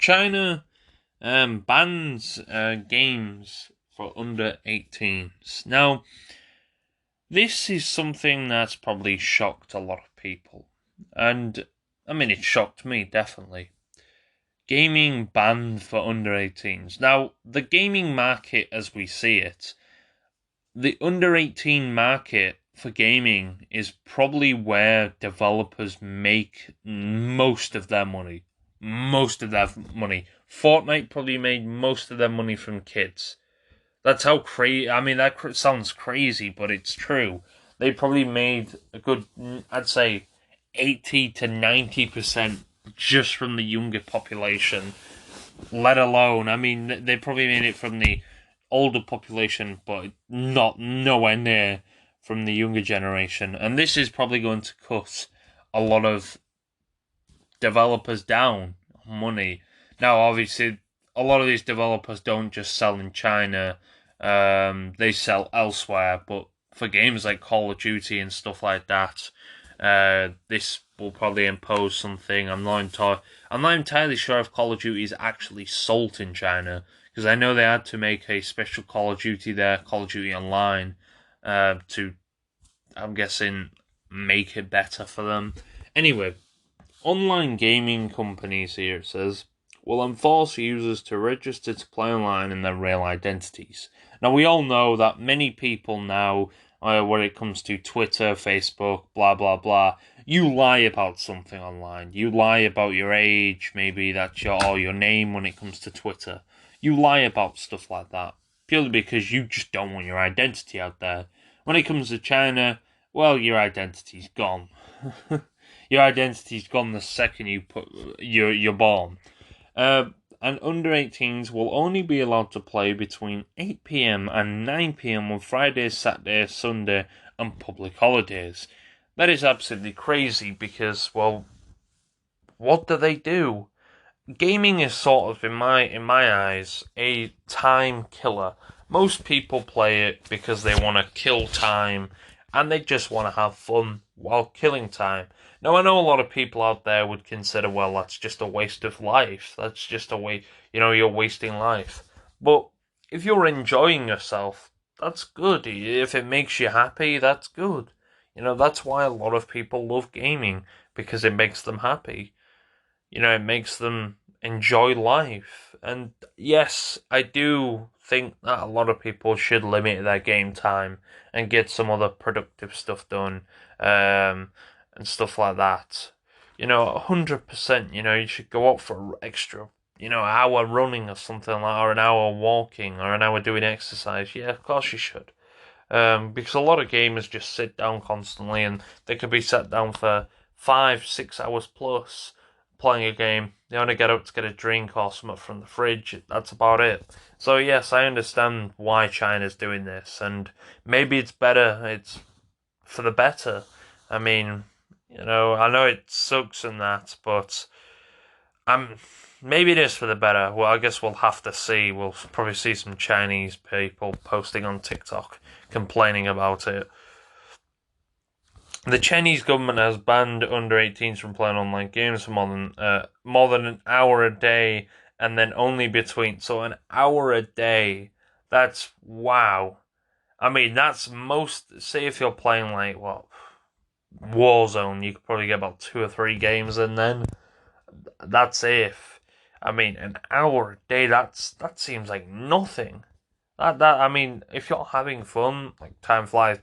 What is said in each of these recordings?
China bans games for under 18s. Now, this is something that's probably shocked a lot of people. And, I mean, it shocked me, definitely. Gaming banned for under 18s. Now, the gaming market as we see it, the under 18 market for gaming is probably where developers make most of their money. Most of their money. Fortnite probably made most of their money from kids. That's how crazy. I mean, that sounds crazy, but it's true. They probably made a good, I'd say, 80 to 90% just from the younger population. Let alone, I mean, they probably made it from the older population, but not nowhere near from the younger generation. And this is probably going to cut a lot of developers down on money. Now, obviously, a lot of these developers don't just sell in China, they sell elsewhere, but for games like Call of Duty and stuff like that, this will probably impose something. I'm not entirely sure if Call of Duty is actually sold in China, because I know they had to make a special Call of Duty there, Call of Duty Online, to, I'm guessing, make it better for them. Anyway, online gaming companies, here it says, will enforce users to register to play online in their real identities. Now, we all know that many people now, when it comes to Twitter, Facebook, blah, blah, blah, you lie about something online. You lie about your age, maybe that's your name when it comes to Twitter. You lie about stuff like that, purely because you just don't want your identity out there. When it comes to China, well, your identity's gone. Your identity's gone the second you're born. And under 18s will only be allowed to play between 8 p.m. and 9 p.m. on Fridays, Saturdays, Sunday, and public holidays. That is absolutely crazy because, well, what do they do? Gaming is sort of, in my eyes, a time killer. Most people play it because they want to kill time and they just want to have fun while killing time. Now, I know a lot of people out there would consider, well, that's just a waste of life. That's just a waste, you're wasting life. But if you're enjoying yourself, that's good. If it makes you happy, that's good. That's why a lot of people love gaming, because it makes them happy. It makes them enjoy life. And yes, I do think that a lot of people should limit their game time and get some other productive stuff done, and stuff like that. 100%, you should go out for extra, hour running or something like that, or an hour walking, or an hour doing exercise. Yeah, of course you should. Because a lot of gamers just sit down constantly, and they could be sat down for 5, 6 hours plus playing a game. They only get up to get a drink or something from the fridge. That's about it. So yes, I understand why China's doing this, and maybe it's better. It's for the better. I mean, I know it sucks and that, but maybe it is for the better. Well, I guess we'll have to see. We'll probably see some Chinese people posting on TikTok complaining about it. The Chinese government has banned under 18s from playing online games for more than an hour a day, and then only between an hour a day. That's wow. I mean, that's most. Say if you're playing like Warzone, you could probably get about 2 or 3 games, and then that's if. I mean, an hour a day. That seems like nothing. I mean, if you're having fun, like time flies,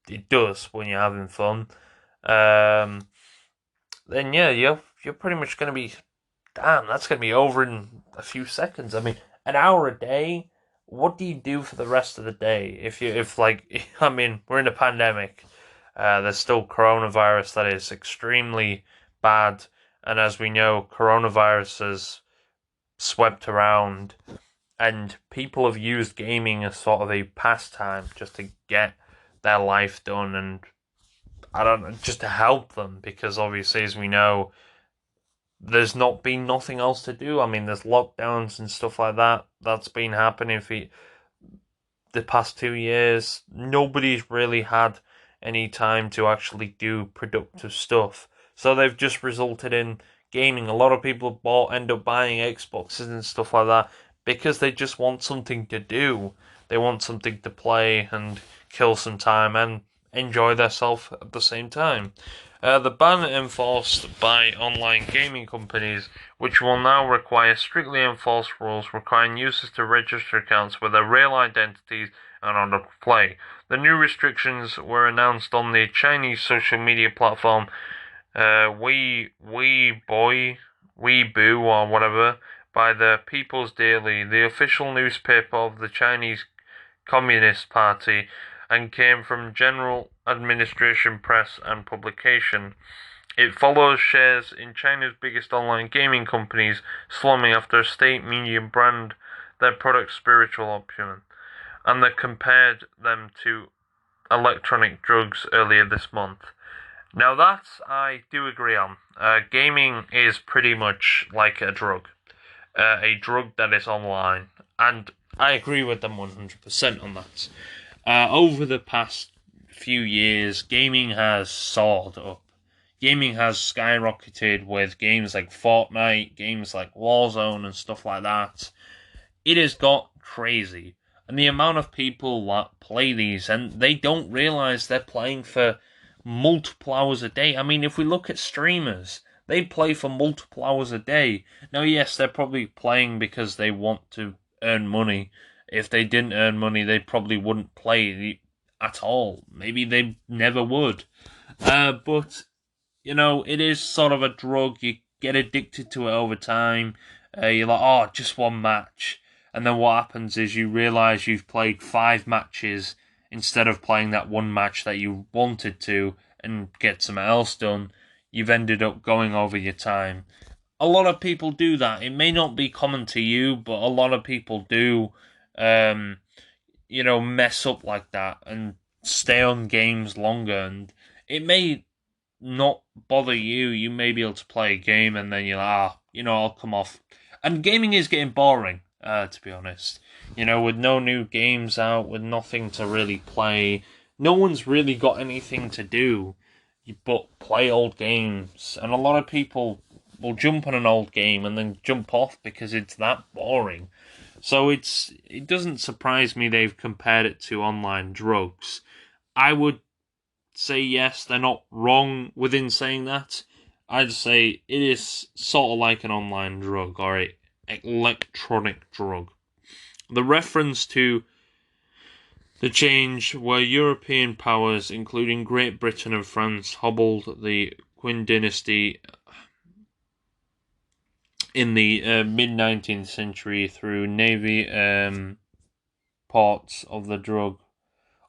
it does when you're having fun. Then yeah, you're pretty much gonna be. Damn, that's gonna be over in a few seconds. I mean, an hour a day. What do you do for the rest of the day? I mean, we're in a pandemic. There's still coronavirus that is extremely bad, and as we know, coronavirus has swept around, and people have used gaming as sort of a pastime just to get their life done, and I don't know, just to help them, because obviously, as we know, there's not been nothing else to do. I mean, there's lockdowns and stuff like that. That's been happening for the past 2 years. Nobody's really had any time to actually do productive stuff. So they've just resulted in gaming. A lot of people end up buying Xboxes and stuff like that because they just want something to do. They want something to play and kill some time and enjoy themselves at the same time. The ban enforced by online gaming companies, which will now require strictly enforced rules requiring users to register accounts with their real identities and on play. The new restrictions were announced on the Chinese social media platform Weibo or whatever by the People's Daily, the official newspaper of the Chinese Communist Party, and came from General Administration Press and Publication. It follows shares in China's biggest online gaming companies slumming after a state media brand their product spiritual option, and they compared them to electronic drugs earlier this month. Now that I do agree on. Gaming is pretty much like a drug that is online, and I agree with them 100% on that. Over the past few years, gaming has soared up. Gaming has skyrocketed with games like Fortnite, games like Warzone and stuff like that. It has got crazy. And the amount of people that play these, and they don't realise they're playing for multiple hours a day. I mean, if we look at streamers, they play for multiple hours a day. Now, yes, they're probably playing because they want to earn money. If they didn't earn money, they probably wouldn't play at all. Maybe they never would. But, it is sort of a drug. You get addicted to it over time. You're like, oh, just one match. And then what happens is you realise you've played 5 matches instead of playing that one match that you wanted to and get something else done. You've ended up going over your time. A lot of people do that. It may not be common to you, but a lot of people do, mess up like that and stay on games longer. And it may not bother you. You may be able to play a game and then you're like, I'll come off. And gaming is getting boring, to be honest. With no new games out, with nothing to really play, no one's really got anything to do but play old games. And a lot of people will jump on an old game and then jump off because it's that boring. So it doesn't surprise me they've compared it to online drugs. I would say yes, they're not wrong within saying that. I'd say it is sort of like an online drug or an electronic drug. The reference to the change were European powers, including Great Britain and France, hobbled the Qing dynasty in the mid-19th century through navy ports of the drug,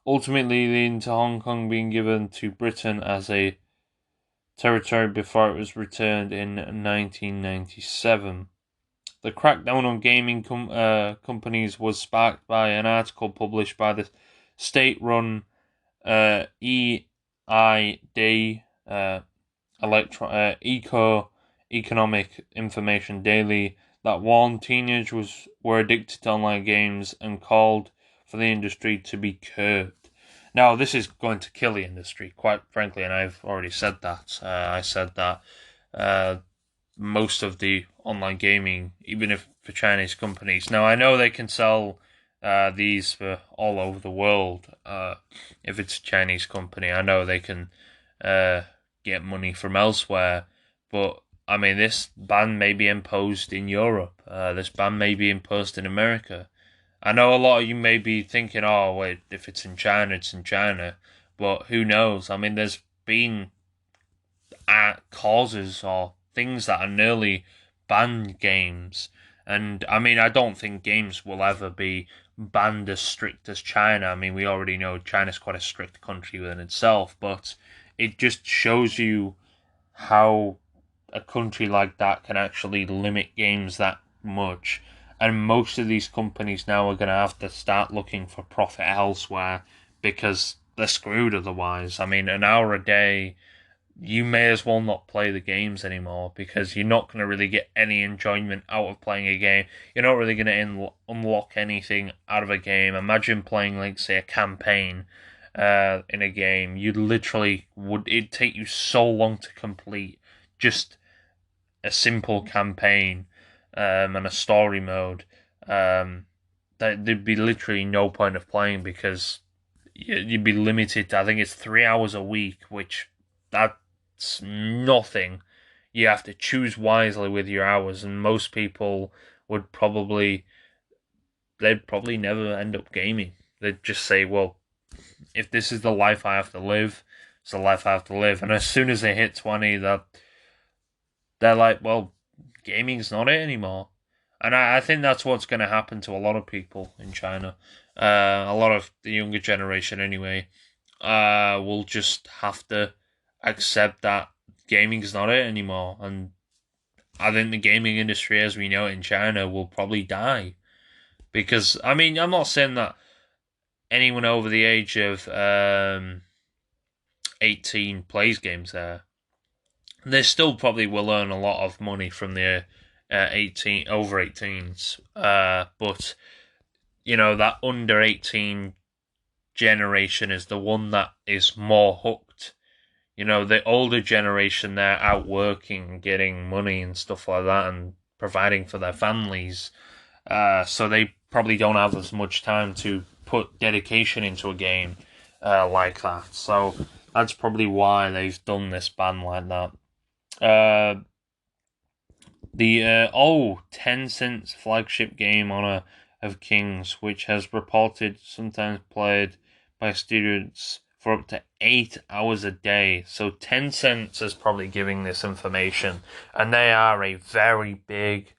ultimately leading to Hong Kong being given to Britain as a territory before it was returned in 1997. The crackdown on gaming companies was sparked by an article published by the state-run EID, Economic Information Daily, that warned teenagers were addicted to online games and called for the industry to be curbed. Now, this is going to kill the industry, quite frankly, and I've already said that. I said that most of the online gaming, even if for Chinese companies. Now, I know they can sell these for all over the world. If it's a Chinese company, I know they can get money from elsewhere. But, I mean, this ban may be imposed in Europe. This ban may be imposed in America. I know a lot of you may be thinking, oh, wait, if it's in China, it's in China. But who knows? I mean, there's been causes or things that are nearly banned games. And, I mean, I don't think games will ever be banned as strict as China. I mean, we already know China's quite a strict country within itself, but it just shows you how a country like that can actually limit games that much. And most of these companies now are going to have to start looking for profit elsewhere because they're screwed otherwise. I mean, an hour a day, you may as well not play the games anymore because you're not going to really get any enjoyment out of playing a game. You're not really going to unlock anything out of a game. Imagine playing, like, say, a campaign in a game. It'd take you so long to complete just a simple campaign and a story mode, there'd be literally no point of playing because you'd be limited to, I think it's 3 hours a week, which that's nothing. You have to choose wisely with your hours, and most people would probably they'd probably never end up gaming. They'd just say, well, if this is the life I have to live, it's the life I have to live. And as soon as they hit 20, they're like, well, gaming's not it anymore. And I think that's what's going to happen to a lot of people in China. A lot of the younger generation, anyway, will just have to accept that gaming's not it anymore. And I think the gaming industry as we know it in China will probably die. Because, I mean, I'm not saying that anyone over the age of 18 plays games there. They still probably will earn a lot of money from the 18 over 18s, but that under 18 generation is the one that is more hooked. The older generation, they're out working, getting money and stuff like that, and providing for their families. So they probably don't have as much time to put dedication into a game like that. So that's probably why they've done this ban like that. The Tencent's flagship game Honor of Kings, which has reported sometimes played by students for up to 8 hours a day. So Tencent is probably giving this information, and they are a very big.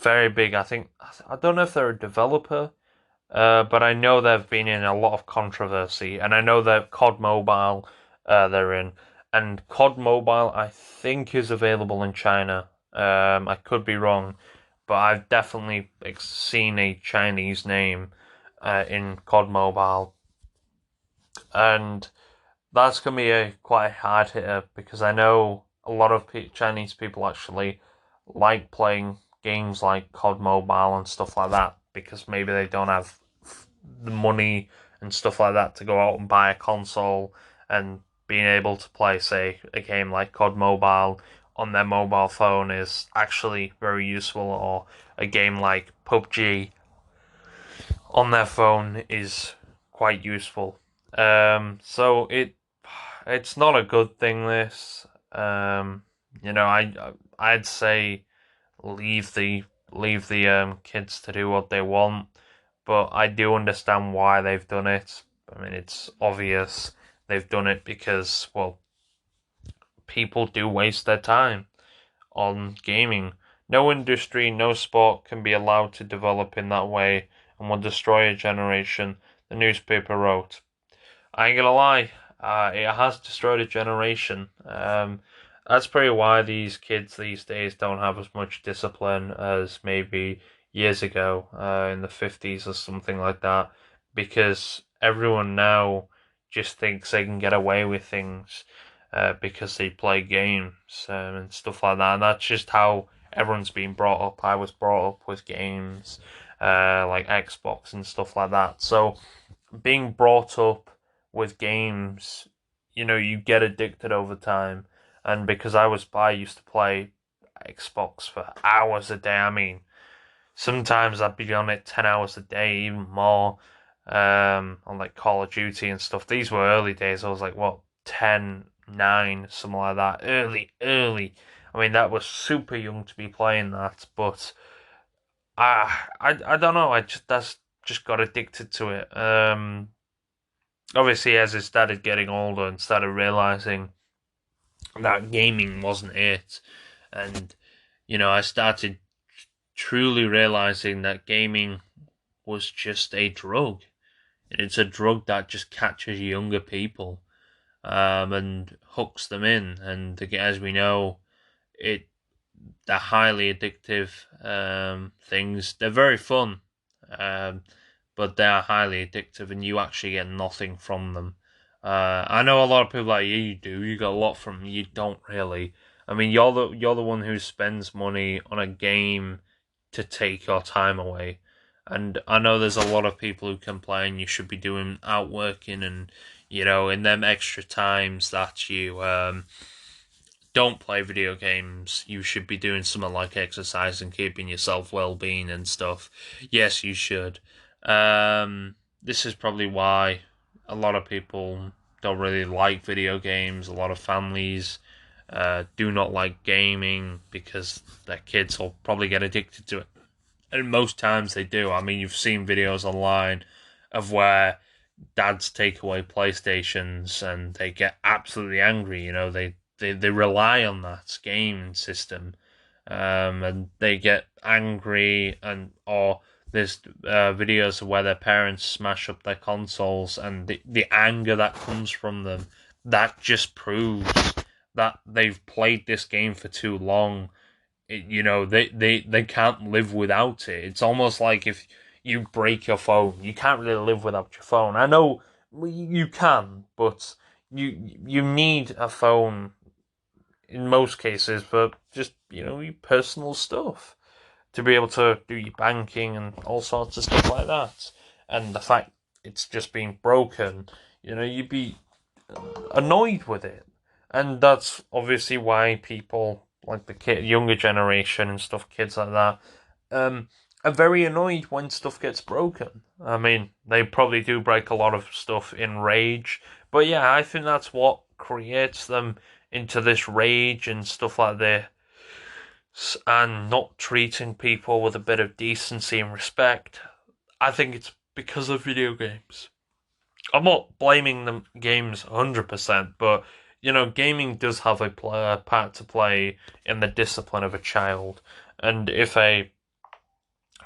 I don't know if they're a developer, but I know they've been in a lot of controversy, and I know that COD Mobile, they're in, and COD Mobile I think is available in China. I could be wrong, but I've definitely seen a Chinese name in COD Mobile, and that's gonna be a quite hard hitter because I know a lot of Chinese people actually like playing games like COD Mobile and stuff like that because maybe they don't have the money and stuff like that to go out and buy a console, and being able to play, say, a game like COD Mobile on their mobile phone is actually very useful, or a game like PUBG on their phone is quite useful. So it's not a good thing. This, I'd say leave the kids to do what they want, but I do understand why they've done it. I mean, it's obvious they've done it because, well, people do waste their time on gaming. No industry, no sport can be allowed to develop in that way and will destroy a generation, the newspaper wrote. I ain't gonna lie, it has destroyed a generation. That's probably why these kids these days don't have as much discipline as maybe years ago, in the 50s or something like that, because everyone now just thinks they can get away with things because they play games and stuff like that. And that's just how everyone's been brought up. I was brought up with games like Xbox and stuff like that. So being brought up with games, you get addicted over time. And because I used to play Xbox for hours a day. I mean, sometimes I'd be on it 10 hours a day, even more, on like Call of Duty and stuff. These were early days. I was like, what, 10, 9, something like that. Early. I mean, that was super young to be playing that, but I don't know. That's just got addicted to it. Obviously, as I started getting older and started realizing that gaming wasn't it, and I started truly realizing that gaming was just a drug. It's a drug that just catches younger people, and hooks them in. And as we know, it they're highly addictive things. They're very fun, but they are highly addictive, and you actually get nothing from them. I know a lot of people like you do. You get a lot from them. You don't really. I mean, you're the one who spends money on a game to take your time away. And I know there's a lot of people who complain you should be doing outworking and in them extra times that you don't play video games. You should be doing something like exercise and keeping yourself well-being and stuff. Yes, you should. This is probably why a lot of people don't really like video games. A lot of families do not like gaming because their kids will probably get addicted to it. And most times they do. I mean, you've seen videos online of where dads take away PlayStations and they get absolutely angry. They rely on that game system, and they get angry, or there's videos where their parents smash up their consoles, and the anger that comes from them, that just proves that they've played this game for too long. They can't live without it. It's almost like if you break your phone, you can't really live without your phone. I know you can, but you need a phone in most cases for just your personal stuff, to be able to do your banking and all sorts of stuff like that. And the fact it's just being broken, you'd be annoyed with it. And that's obviously why people like the younger generation and stuff, kids like that, are very annoyed when stuff gets broken. I mean, they probably do break a lot of stuff in rage, but yeah, I think that's what creates them into this rage and stuff like this, and not treating people with a bit of decency and respect. I think it's because of video games. I'm not blaming the games 100%, but gaming does have a part to play in the discipline of a child. And if a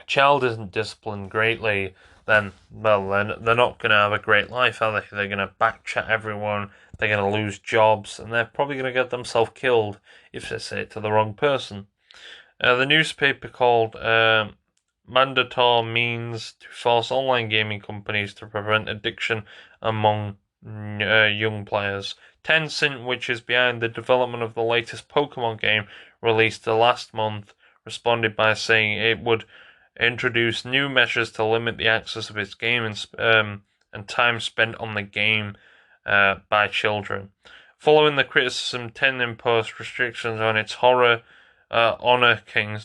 child isn't disciplined greatly, then, well, they're not going to have a great life, are they? They're going to backchat everyone, they're going to lose jobs, and they're probably going to get themselves killed if they say it to the wrong person. The newspaper called Mandator means to force online gaming companies to prevent addiction among young players. Tencent, which is behind the development of the latest Pokemon game released last month, responded by saying it would introduce new measures to limit the access of its game and time spent on the game by children. Following the criticism, Tencent imposed restrictions on its Honor Kings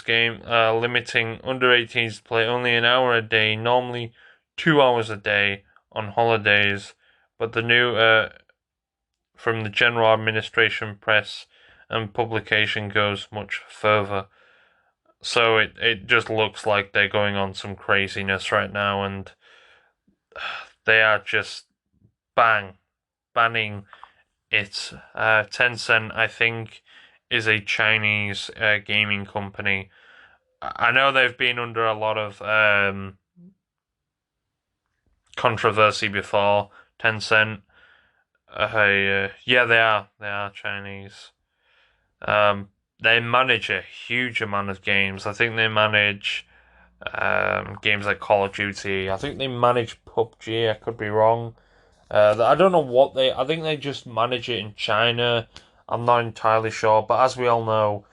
game, limiting under 18s to play only an hour a day, normally 2 hours a day on holidays. But the new from the General Administration Press and publication goes much further. So it just looks like they're going on some craziness right now, and they are just banning it. Tencent, I think, is a Chinese gaming company. I know they've been under a lot of controversy before. Tencent, yeah, they are Chinese. They manage a huge amount of games. I think they manage games like Call of Duty. I think they manage PUBG. I could be wrong. I don't know what I think they just manage it in China. I'm not entirely sure, but as we all know,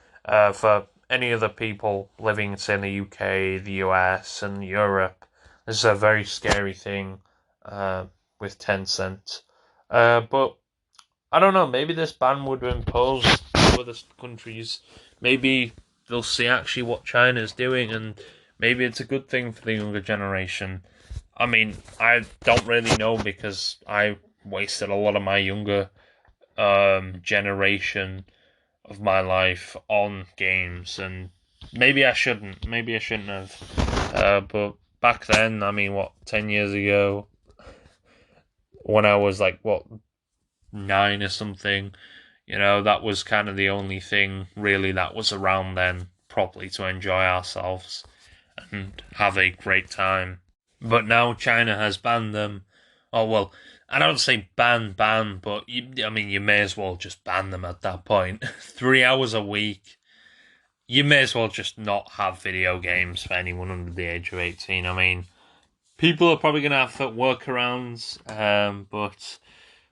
for any other people living, say, in the UK, the US, and Europe, this is a very scary thing with Tencent. But I don't know, maybe this ban would impose to other countries. Maybe they'll see actually what China's doing, and maybe it's a good thing for the younger generation. I mean, I don't really know because I wasted a lot of my younger generation of my life on games, and maybe I shouldn't. Maybe I shouldn't have. But back then, I mean, 10 years ago, when I was like, 9 or something, that was kind of the only thing really that was around then properly to enjoy ourselves and have a great time. But now China has banned them. Oh, well, I don't say ban, but you may as well just ban them at that point. 3 hours a week. You may as well just not have video games for anyone under the age of 18. I mean, people are probably going to have workarounds, but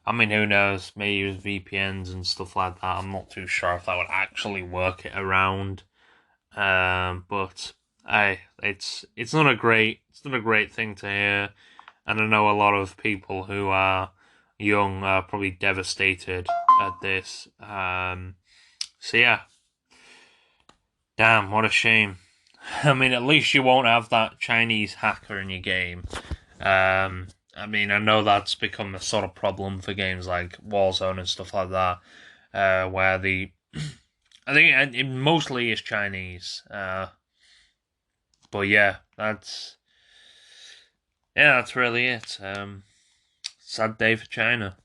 I mean, who knows? Maybe use VPNs and stuff like that. I'm not too sure if that would actually work it around. But it's not a great thing to hear, and I know a lot of people who are young are probably devastated at this. So yeah, damn, what a shame. I mean, at least you won't have that Chinese hacker in your game. I mean, I know that's become a sort of problem for games like Warzone and stuff like that, where I think it mostly is Chinese. But that's really it. Sad day for China.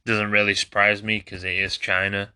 Doesn't really surprise me because it is China.